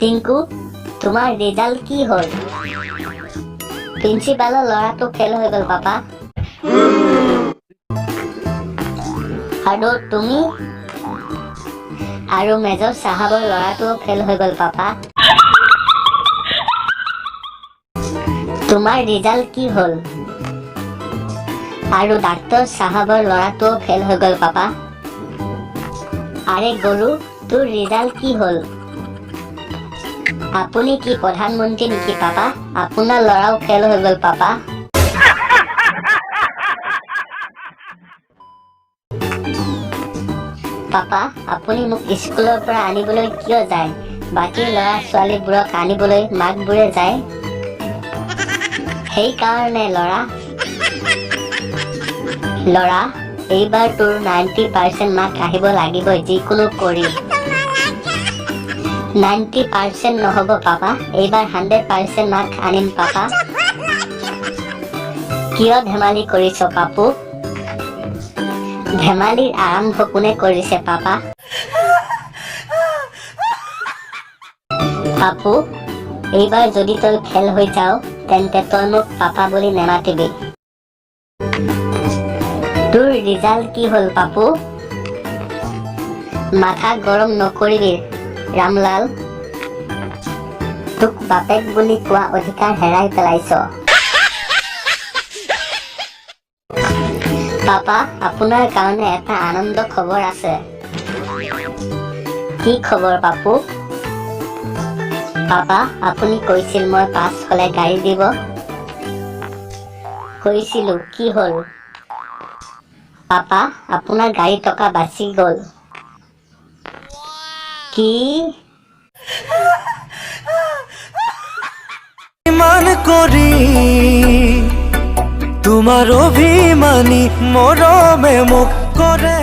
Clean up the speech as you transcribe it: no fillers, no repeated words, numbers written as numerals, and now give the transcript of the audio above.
টিংকু, তোমাৰ ৰিজাল্ট কি হ'ল? প্ৰিন্সিপালৰ ল'ৰাটো ফেল হৈ গ'ল পাপা। আৰু তুমি? আৰু মেজৰ চাহাবৰ ল'ৰাটোও ফেল হৈ গ'ল পাপা। তোমাৰ ৰিজাল্ট কি হ'ল? আৰু ডাক্তৰ চাহাবৰ ল'ৰাটোও ফেল হৈ গ'ল পাপা। আৰে গৰু, তোৰ ৰিজাল্ট কি হ'ল? আপুনি কি প্ৰধানমন্ত্ৰী নেকি পাপা? আপোনাৰ ল'ৰাও ফেল হৈ গ'ল পাপা। পাপা, আপুনি মোক স্কুলৰ পৰা আনিবলৈ কিয় যায়? বাকী ল'ৰা ছোৱালীবোৰক আনিবলৈ মাকবোৰে যায়। সেইকাৰণে ল'ৰা, এইবাৰ তোৰ 90% মাৰ্ক আহিব লাগিবই যিকোনো কৰি। 90% নহ'ব পাপা, এইবাৰ 100% মাৰ্ক আনিম পাপা। কিয় ধেমালি কৰিছ পাপু? ধেমালিৰ আৰম্ভ কোনে কৰিছে পাপা? পাপু, এইবাৰ যদি তই ফেল হৈ যাও তেন্তে তই মোক পাপা বুলি নেমাতিবি। তোৰ ৰিজাল্ট কি হ'ল পাপু? মাথা গৰম নকৰিবি ৰামলাল, তোক বাপেক বুলি কোৱা অধিকাৰ হেৰাই পেলাইছ। পাপা, আপোনাৰ কাৰণে এটা আনন্দ খবৰ আছে। কি খবৰ পাপু? পাপা, আপুনি কৈছিল মই পাছ হ'লে গাড়ী দিব। কৈছিলো, কি হ'ল? পাপা, আপোনাৰ গাড়ী টকা বাচি গ'ল। কি? মান কৰি তোমাৰ অভিমানী মৰমে মোক কৰে।